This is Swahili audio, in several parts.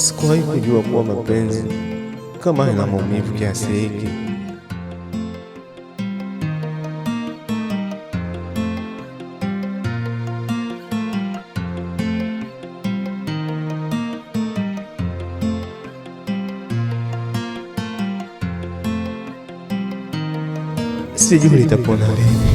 Sikuwahi kujua kuwa mapenzi kama yana maumivu kiasi hiki. Sijui litapona lini.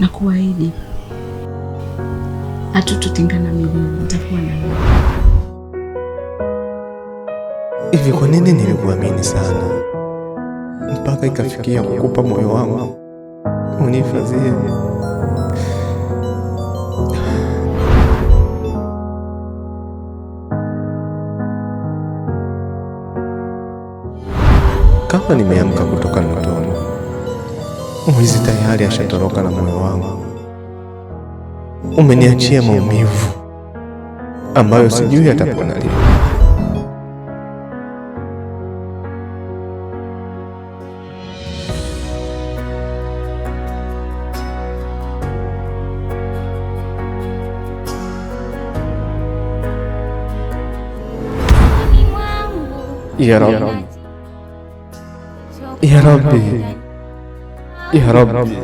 Na kuahidi hatutotengana miguu, nitakuwa na wewe. Hivi kwa nini nilikuamini sana mpaka ikafikia kukupa moyo wangu unihifadhie? Kama nimeamka kutoka ndotoni, mwizi tayari ashatoroka na moyo wangu. Umeniachia maumivu ambayo sijui atapona lini. Ya Rabbi, Ya Rabbi, Ya Rabbi.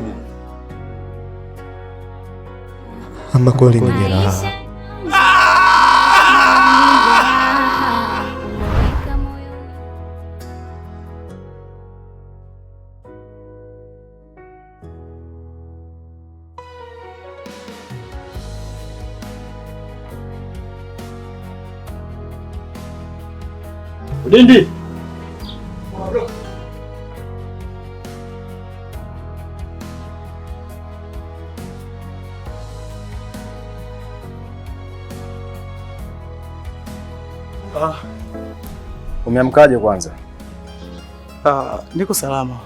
Ama kweli ni jeraha. Udindi. Umeamkaje kwanza? Niko salama.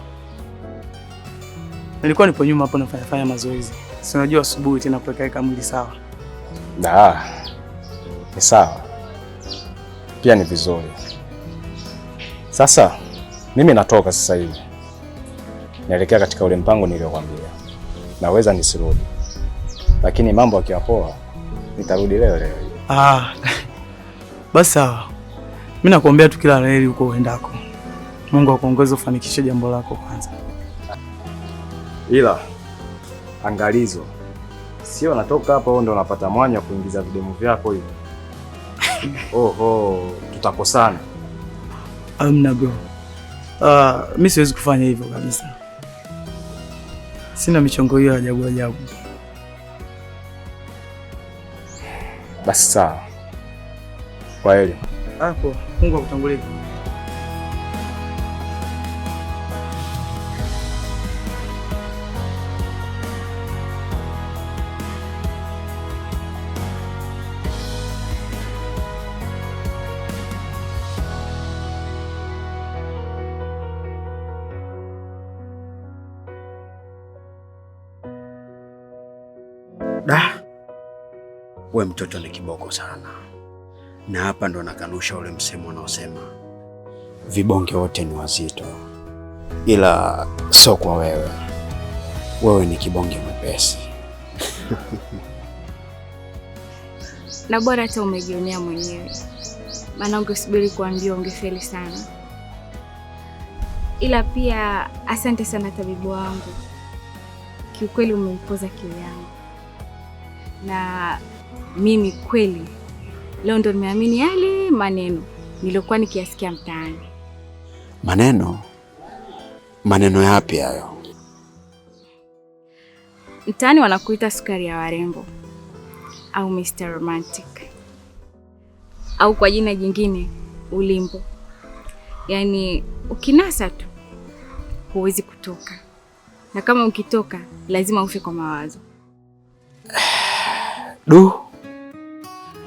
Nilikuwa nipo nyuma hapo nafanya mazoezi. Si unajua asubuhi tena kuweka mwili sawa. Ni sawa. Pia ni vizuri. Sasa mimi natoka sasa hivi. Naelekea katika ule mpango niliokuambia. Naweza nisirudi. Lakini mambo yakiwa poa nitarudi leo. Basi sawa. Mimi nakuombea tu kila laheri huko uendako. Mungu akuongoze ufanikishe jambo lako kwanza. Ila angalizo. Sio natoka hapa wewe ndio unapata mwanya kuingiza videmu vyako hivi. Oho, tutakosana. Amna bro. Mimi siwezi kufanya hivyo kabisa. Sina michongo hiyo ajabu. Basi sawa. Kwaheri. Hapo, Mungu akutangulie. we mtoto ni kiboko sana, na hapa ndo nakanusha ule msemo unaosema vibonge wote ni wazito, ila sio kwa wewe. Wewe ni kibonge mwepesi. Na bora hata umejionea mwenyewe, maana ungesubiri kuambiwa ungefeli sana. Ila pia asante sana tabibu wangu, kiukweli umeipoza kiu yangu, na mimi kweli leo ndo nimeamini yale maneno nilikuwa nikiyasikia mtaani. Maneno yapi hayo? Mtaani wanakuita sukari ya warembo au Mr. Romantic, au kwa jina jingine ulimbo. Yaani ukinasa tu huwezi kutoka, na kama ukitoka lazima ufe kwa mawazo.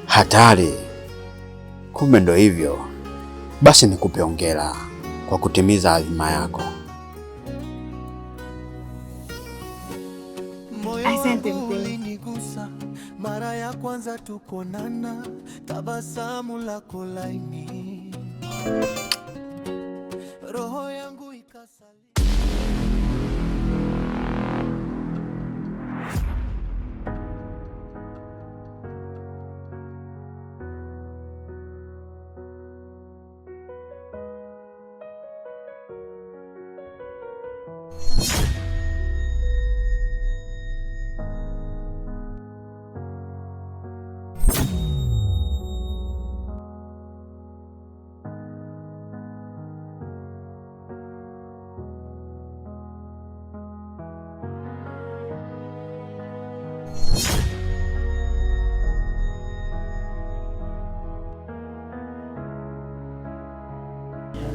Hatari. Kumbe ndo hivyo. Basi nikupe hongera kwa kutimiza adhima yako. Asante mpenzi. Mara ya kwanza tukonana, tabasamu lako laini, roho yangu ikasali.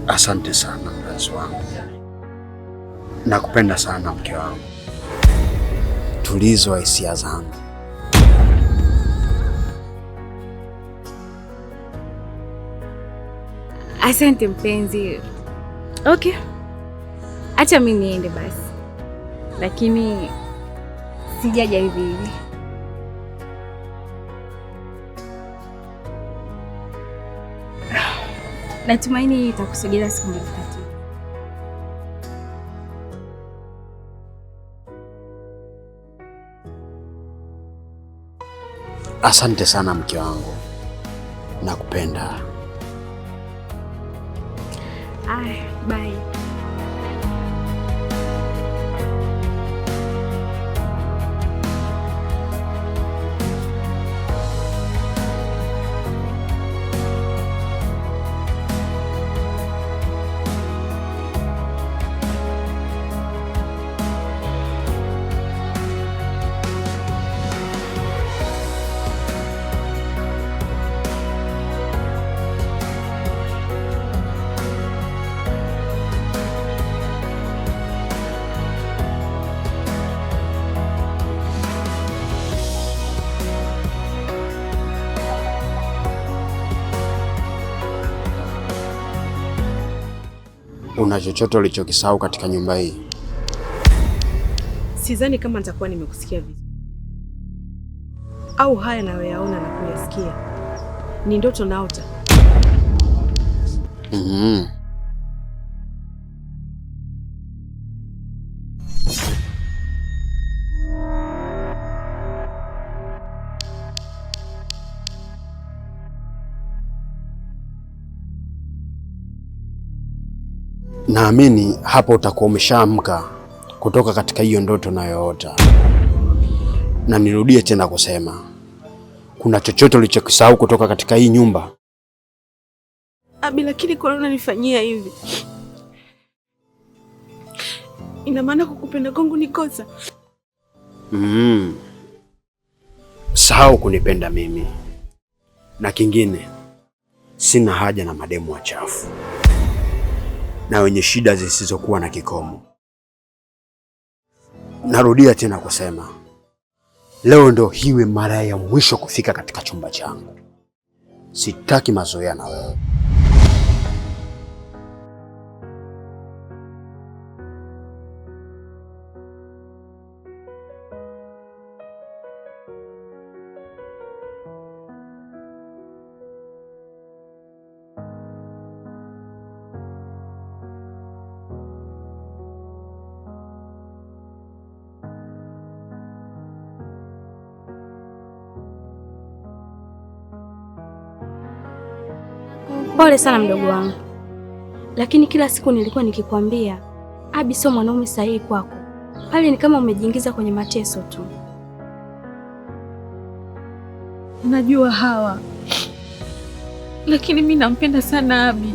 Asante sana mpenzi wangu. Nakupenda sana mke wangu. Tulizo hisia zangu. Asante mpenzi. Okay. Acha mimi niende basi. Lakini sijaja hivi hivi. Natumaini itakusaidia siku mbili tatu. Asante sana mke wangu. Nakupenda. Bye. Una chochote ulichokisahau katika nyumba hii? Sidhani kama nitakuwa nimekusikia vizuri, au haya nayoyaona na kuyasikia ni ndoto naota. Naamini hapo utakuwa umeshaamka kutoka katika hiyo ndoto unayoota. Na nirudie tena kusema, kuna chochote ulichokisahau kutoka katika hii nyumba? Abi, lakini kwa nini unanifanyia hivi? Ina maana kukupenda kwangu ni kosa? Sahau kunipenda mimi. Na kingine, sina haja na mademu wachafu na wenye shida zisizokuwa na kikomo. Narudia tena kusema, leo ndo hiwe mara ya mwisho kufika katika chumba changu. Sitaki mazoea na wewe. Pole sana mdogo wangu, lakini kila siku nilikuwa nikikwambia Abi sio mwanaume sahihi kwako. Pale ni kama umejiingiza kwenye mateso tu. Najua Hawa, lakini mimi nampenda sana Abi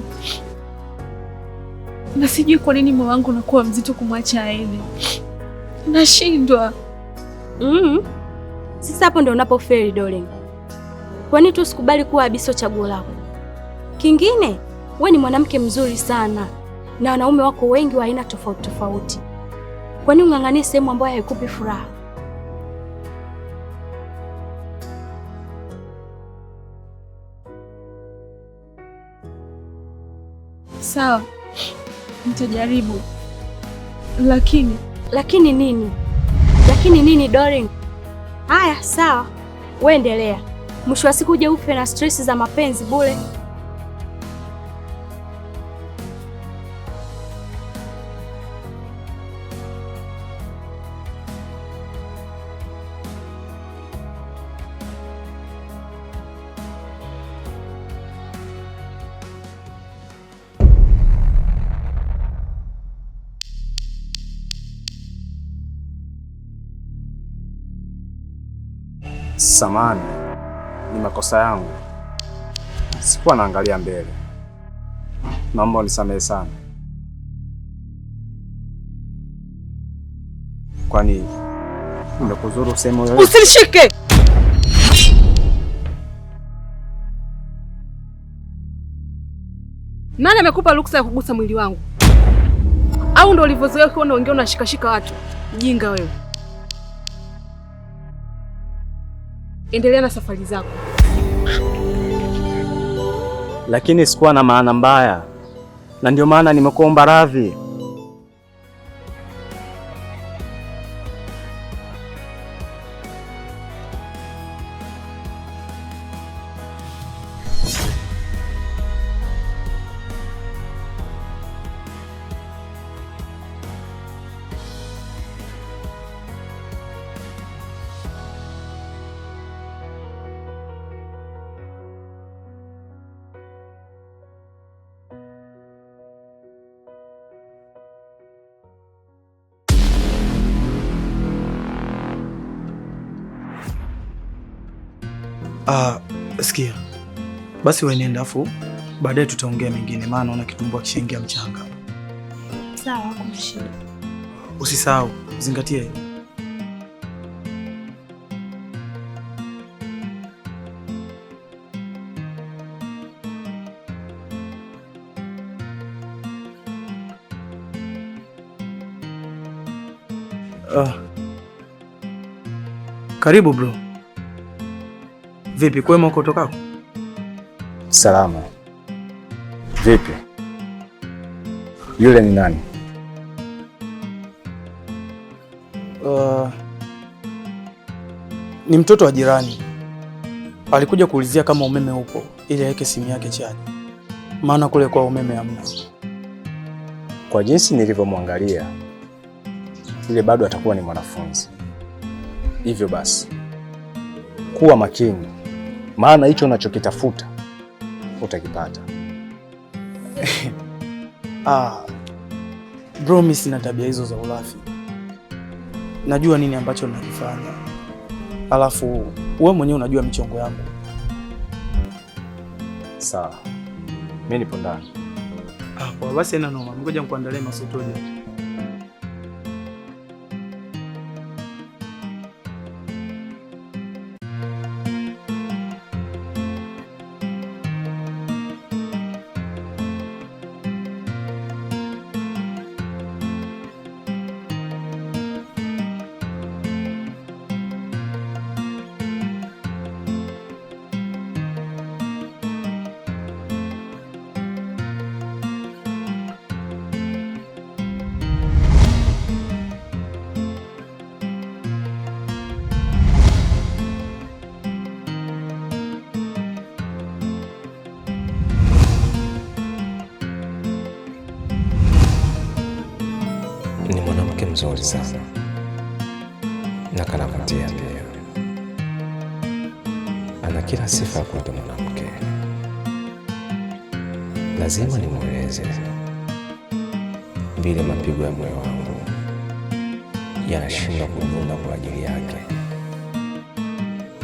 na sijui kwa nini moyo wangu unakuwa mzito kumwacha aende. Nashindwa. Sasa hapo ndio unapofeli darling. Kwa nini tu usikubali kuwa Abi sio chaguo lako? Kingine, wewe ni mwanamke mzuri sana na wanaume wako wengi wa aina tofauti tofauti. Kwa nini ung'ang'anie sehemu ambayo haikupi furaha? Sawa, nitajaribu. Lakini nini? Lakini nini darling? Haya, sawa. Wewe endelea. Mwisho wa siku uje ufe na stress za mapenzi bure. Samahani, ni makosa yangu. Sikuwa naangalia mbele. Naomba unisamehe sana. Kwani nimekuzuru sehemu yoyote? Usinishike! Nani amekupa ruksa ya kugusa mwili wangu? Au ndo ulivyozoea ukiwa unaongea unashikashika watu? Mjinga wewe. Endelea na safari zako. Lakini sikuwa na maana mbaya, na ndio maana nimekuomba radhi. Sikia. Basi wewe nenda afu baadaye tutaongea mengine, maana naona kitumbua kishaingia mchanga. Sawa, hakuna shida. Usisahau, zingatia hilo. Karibu bro. Vipi, kwema uko tokako? Salama. Vipi? Yule ni nani? Ni mtoto wa jirani. Alikuja kuulizia kama umeme upo ili aweke simu yake chaji, maana kule kwa umeme hamna. Kwa jinsi nilivyomwangalia, yule bado atakuwa ni mwanafunzi. Hivyo basi, kuwa makini, maana hicho unachokitafuta utakipata. Bro, mimi sina tabia hizo za ulafi. Najua nini ambacho nakifanya. Alafu wewe mwenyewe unajua michongo yangu. Sawa. Mimi nipo ndani. Kwa basi ina noma. Ngoja nikuandalie masotoje. Ni mwanamke mzuri sana na kanavutia pia. Ana kila sifa ya kuwa mwanamke. lazima nimweleze vile mapigo ya moyo wangu yanashindwa kudunda kwa ajili yake.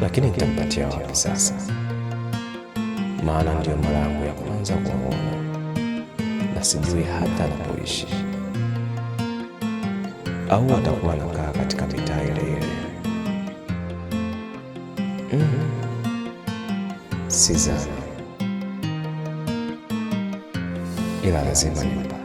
Lakini nitampatia wapi sasa? Maana ndio mara yangu ya kwanza kuona na sijui hata anapoishi, au atakuwa anakaa katika mitaa ile ile. Sidhani, ila lazima nimpa.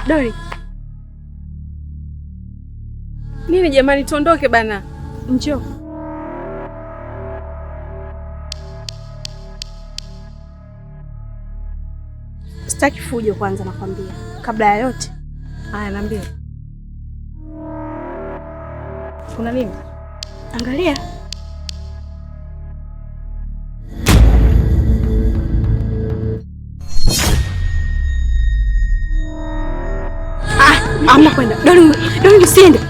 Dori. Nini jamani, tuondoke bana. Njoo. Sitaki fujo kwanza nakwambia. Kabla ya yote. Haya, niambie. Kuna nini? Angalia. Ama kwenda. Dori usiende.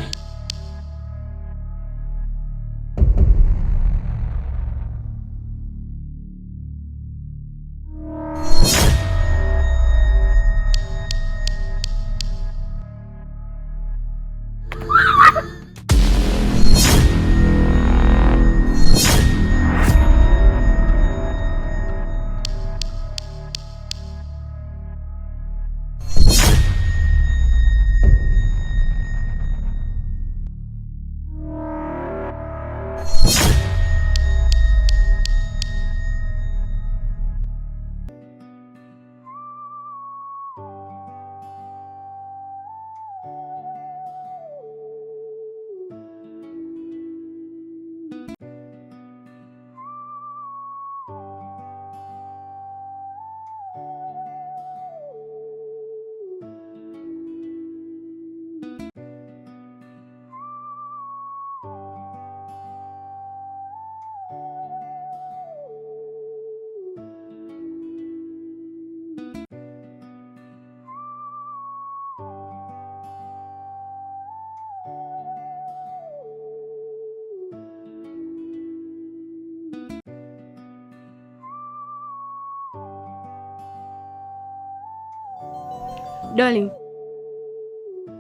Darling,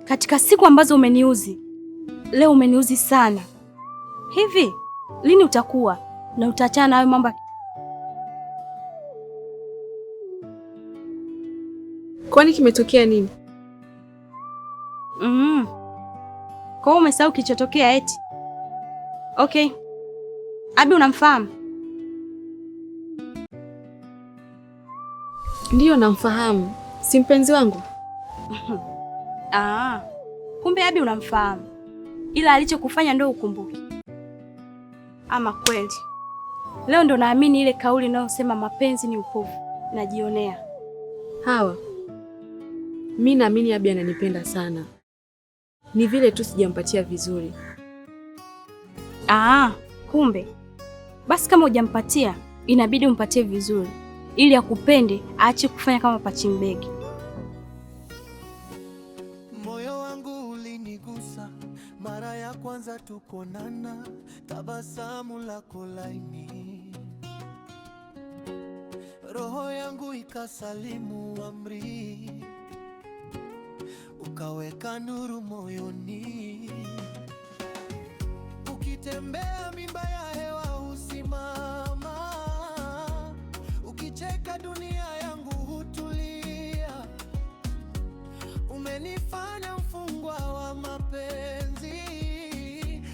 katika siku ambazo umeniuzi, leo umeniuzi sana. Hivi lini utakuwa na utaachana na hayo mambo? Kwani kimetokea nini? Kwa hiyo umesahau kilichotokea eti? Okay. Abi unamfahamu? Ndiyo namfahamu. Si mpenzi wangu? Kumbe Abi unamfahamu. Ila alichokufanya ndio ukumbuki. Ama kweli. Leo ndo naamini ile kauli inayosema mapenzi ni upofu. Najionea. Hawa. Mimi naamini Abi ananipenda sana. Ni vile tu sijampatia vizuri. Kumbe. Basi kama hujampatia, inabidi umpatie vizuri. Ili akupende, aache kufanya kama pachimbegi. Moyo wangu ulinigusa mara ya kwanza tukonana, tabasamu lako laini, roho yangu ikasalimu amri, ukaweka nuru moyoni. Ukitembea mimba ya hewa husimama, ukicheka dunia yangu hutulia. Umenifanya mfungwa wa mapenzi,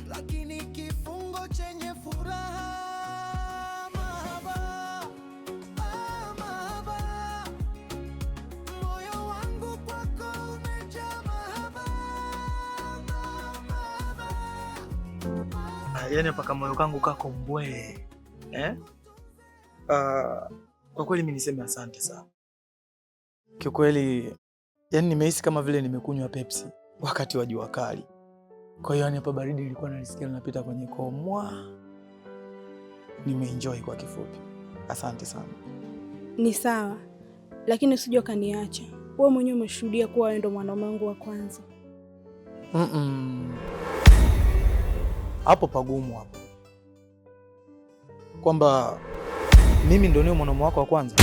lakini kifungo chenye furaha. Mahaba, mahaba, Yaani mpaka moyo kangu kako mbwe. Kwa kweli mimi niseme asante sana. Kiukweli yaani nimehisi kama vile nimekunywa Pepsi wakati wa jua kali. Kwa hiyo hapa baridi ilikuwa nalisikia linapita kwenye koo mwa. Nimeenjoy kwa kifupi. Asante sana. Ni sawa, lakini usije ukaniacha. Wewe mwenyewe umeshuhudia kuwa wewe ndo mwanaume wangu wa kwanza. Hapo pagumu hapo. Kwamba mimi ndo niwe mwanaume wako wa kwanza.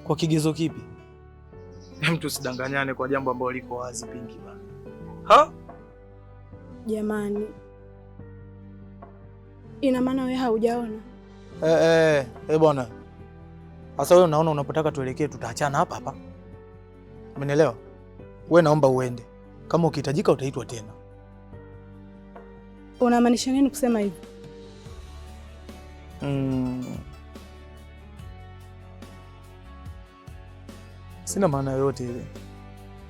Kwa kigezo kipi? Mtu usidanganyane kwa jambo ambalo liko wazi Pinki bana. Ha? Jamani. Ina maana wewe haujaona? Bwana. Sasa wewe unaona unapotaka tuelekee tutaachana hapa hapa. Umenielewa? Wewe naomba uende. Kama ukihitajika utaitwa tena. Unamaanisha nini kusema hivyo? Sina maana yoyote ile.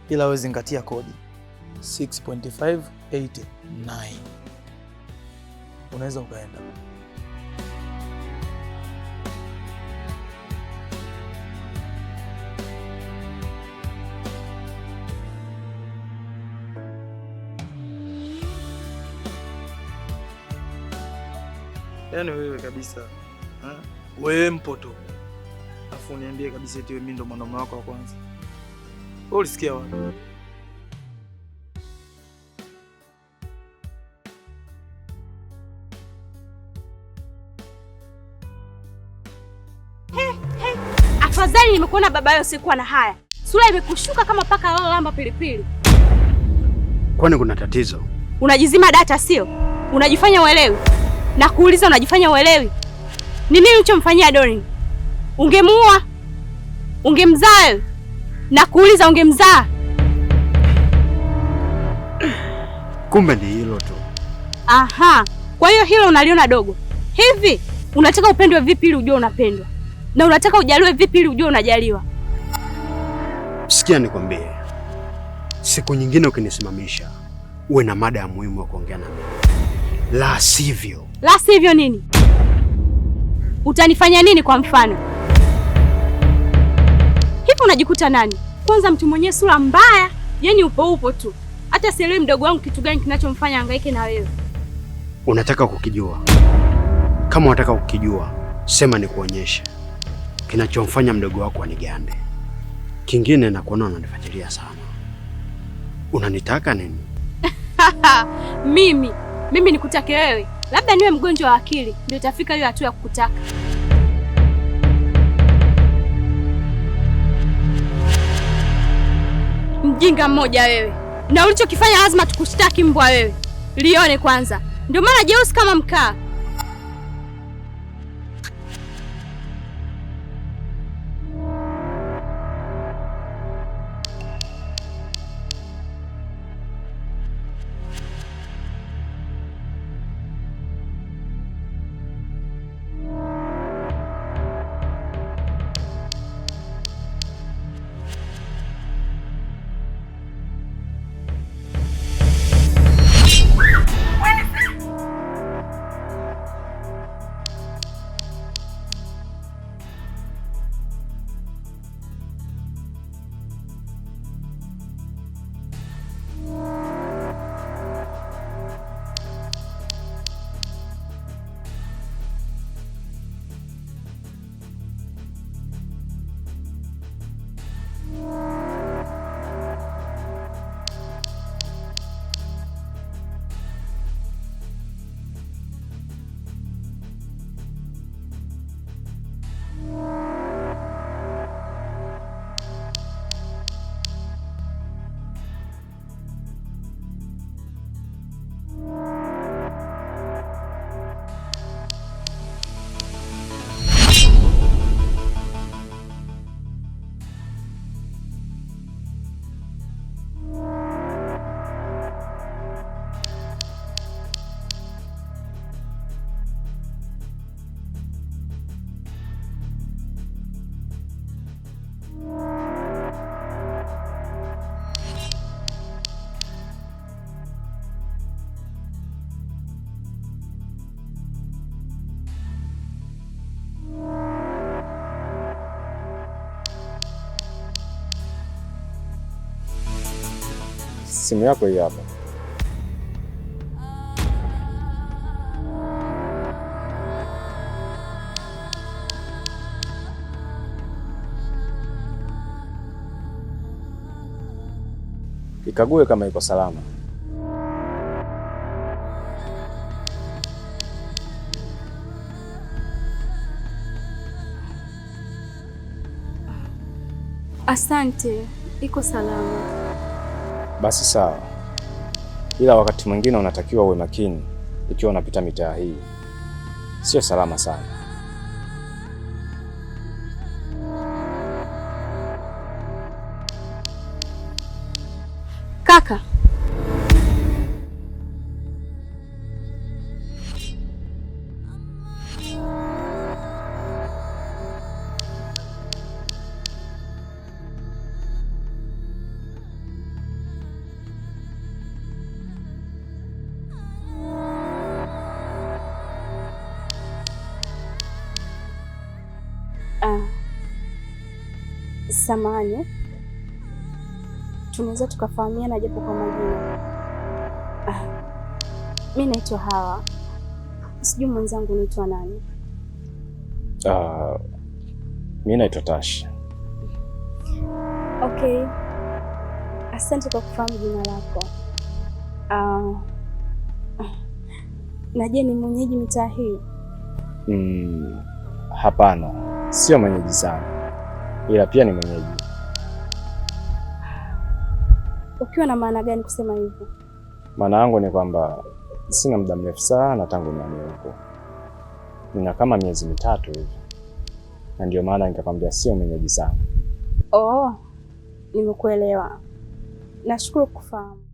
Ila wewe zingatia kodi 6.589. Unaweza ukaenda. Yaani wewe kabisa. Wewe mpoto. Afu niambie kabisa eti mimi ndo mwanaume wako wa kwanza. Wewe ulisikia wapi? Afadhali nimekuona baba yao sikuwa na haya. Sura imekushuka kama paka lamba pilipili. Kwani kuna tatizo? Unajizima data sio? Unajifanya uelewi. Na kuuliza unajifanya uelewi. Ni nini ulichomfanyia Doreen? Ungemuua? Ungemzaa wewe? Na kuuliza ungemzaa? Kumbe ni hilo tu. Aha. Kwa hiyo hilo unaliona dogo. Hivi unataka upendwe vipi ili ujue unapendwa? Na unataka ujaliwe vipi ili ujue unajaliwa? Sikia nikwambie. Siku nyingine ukinisimamisha, uwe na mada ya muhimu ya kuongea na mimi. La sivyo. La sivyo nini? Utanifanya nini kwa mfano? Hivi unajikuta nani? Kwanza mtu mwenye sura mbaya, yani upo tu. Hata sielewi mdogo wangu kitu gani kinachomfanya hangaike na wewe. Unataka kukijua? Kama unataka kukijua, sema nikuonyeshe. Kinachomfanya mdogo wako anigande. Kingine na kuona unanifuatilia sana. Unanitaka nini? Mimi nikutake wewe. Labda niwe mgonjwa wa akili ndio itafika hiyo hatua ya kukutaka. Mjinga mmoja wewe. Na ulichokifanya lazima tukushtaki mbwa wewe. Lione kwanza. Ndio maana jeusi kama mkaa. Simu yako hii hapa. Ikague kama iko salama. Asante, iko salama. Basi sawa, ila wakati mwingine unatakiwa uwe makini ikiwa unapita mitaa hii, sio salama sana. Kaka, samahani, tunaweza tukafahamiana japo kwa majina? Mimi naitwa Hawa, sijui mwenzangu naitwa nani? Mimi naitwa Tash. Okay, asante kwa kufahamu jina lako. Na je, ni mwenyeji mitaa hii? Hapana, sio mwenyeji sana, ila pia ni mwenyeji. Ukiwa na maana gani kusema hivyo? Maana yangu ni kwamba sina muda mrefu sana tangu nihamie huko, nina kama miezi mitatu hivi, na ndio maana nikakwambia sio mwenyeji sana. Oh, nimekuelewa. Nashukuru kufahamu.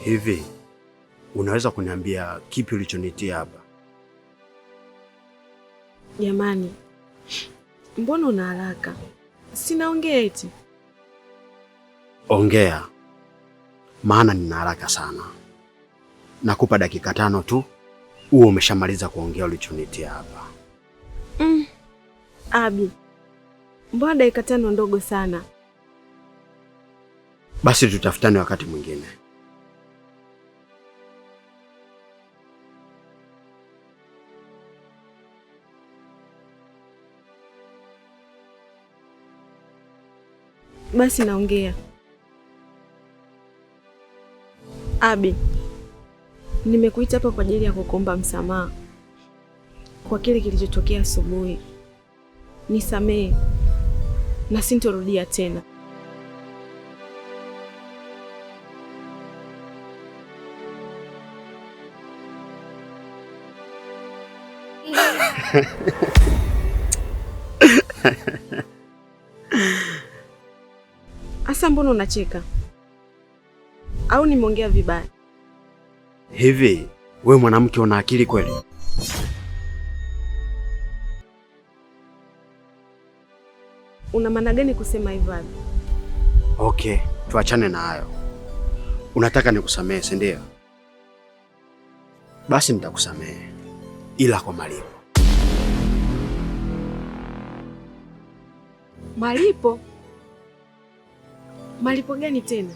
Hivi unaweza kuniambia kipi ulichonitia hapa? Jamani, mbona una haraka? Sinaongea eti. Ongea, maana nina haraka sana. Nakupa dakika 5 tu, uwe umeshamaliza kuongea ulichonitia hapa. Abi, mbona dakika 5 ndogo sana? Basi tutafutane wakati mwingine. Basi naongea. Abi, nimekuita hapa kwa ajili ya kukuomba msamaha kwa kile kilichotokea asubuhi. Nisamehe na sintorudia tena. Asa, mbona unacheka? Au nimeongea vibaya? Hivi we mwanamke una akili kweli? Una maana gani kusema hivyo? Okay, tuachane na hayo. Unataka nikusamehe, si ndio? Basi nitakusamehe, ila kwa malipo. Malipo? Malipo gani tena?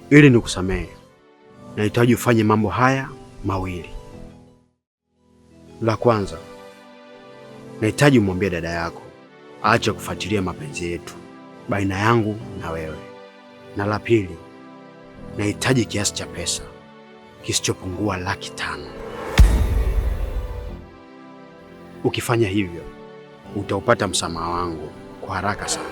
Ili nikusamehe, nahitaji ufanye mambo haya mawili. La kwanza, nahitaji umwambie dada yako aache kufuatilia mapenzi yetu baina yangu na wewe. Na la pili, nahitaji kiasi cha pesa kisichopungua 500,000. Ukifanya hivyo utaupata msamaha wangu kwa haraka sana.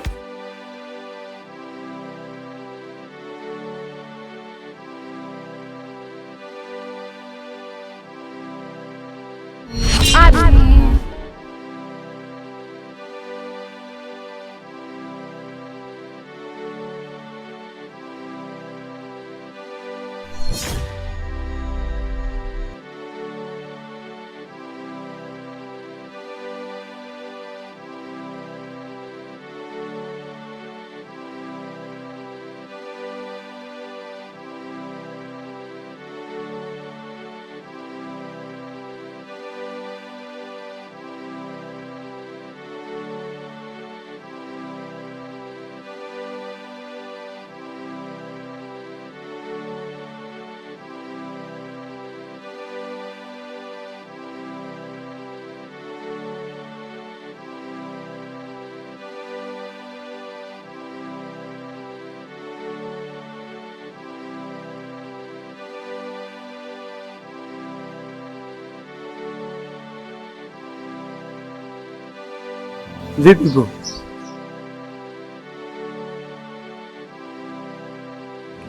Vipi bro?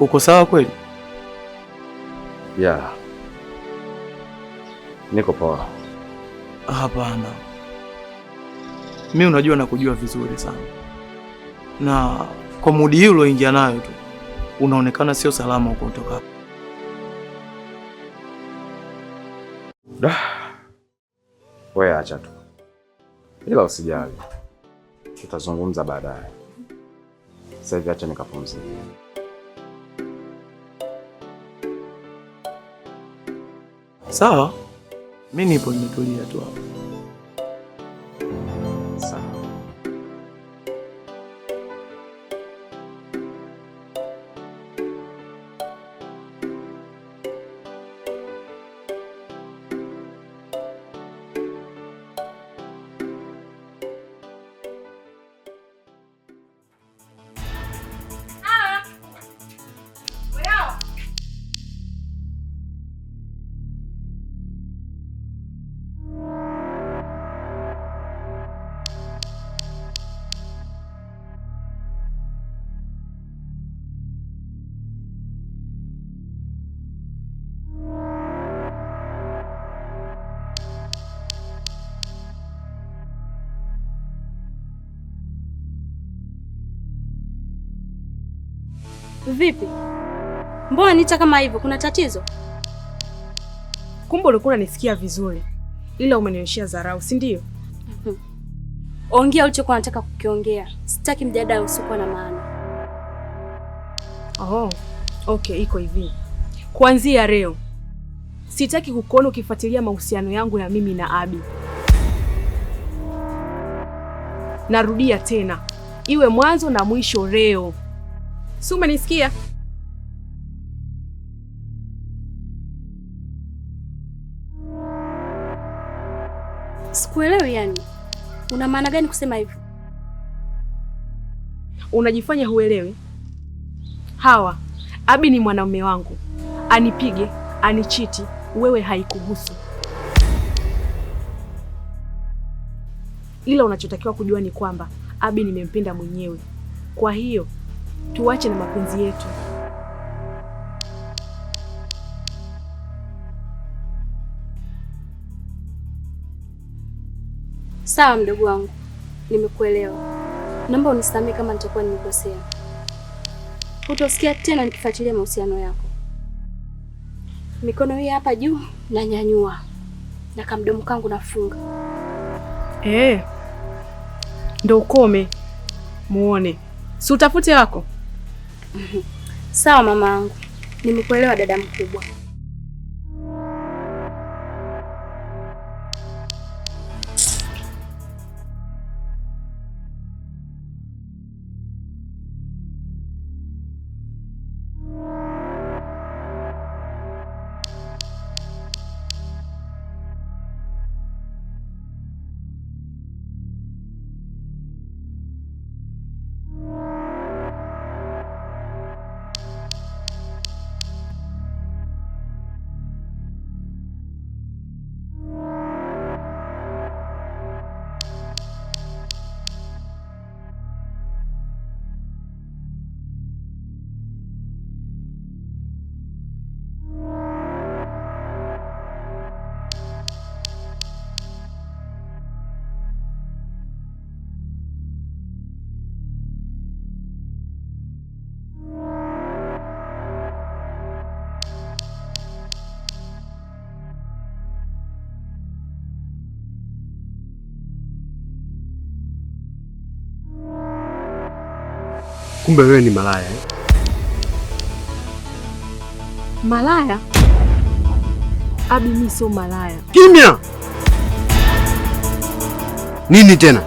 Uko sawa kweli? Yeah. Niko poa. Hapana. Mimi unajua nakujua vizuri sana. Na kwa mudi hii ulioingia nayo tu unaonekana sio salama huko kutoka. Wewe acha tu. Ila usijali. Tutazungumza baadaye. Sasa hivi acha nikapumzike. Sawa? Mimi nipo nimetulia tu hapa. Sawa. Vipi? Mbona niita kama hivyo? Kuna tatizo? Kumbe ulikuwa unanisikia vizuri, ila umenionyeshia dharau, si ndio? Ongea ulichokuwa unataka kukiongea. Sitaki mjadala usiokuwa na maana. Oh, okay, iko hivi. Kuanzia leo sitaki kukuona ukifuatilia mahusiano yangu ya mimi na Abi. Narudia tena, iwe mwanzo na mwisho leo. Si umenisikia? Sikuelewi yani. Una maana gani kusema hivyo? Unajifanya huelewi? Hawa, Abi ni mwanaume wangu. Anipige, anichiti, wewe haikuhusu. Ila unachotakiwa kujua ni kwamba Abi nimempenda mwenyewe. Kwa hiyo tuache na mapenzi yetu. Sawa mdogo wangu. Nimekuelewa. Naomba unisamehe kama nitakuwa nimekosea. Hutosikia tena nikifuatilia mahusiano yako. Mikono hii hapa juu na nyanyua. Na kamdomo kangu nafunga. Ndio ukome. Muone. Si utafute wako. Sawa mama yangu. Nimekuelewa dada mkubwa. Kumbe wewe ni malaya eh? Malaya? Abi, mimi sio malaya. Kimya! Nini tena?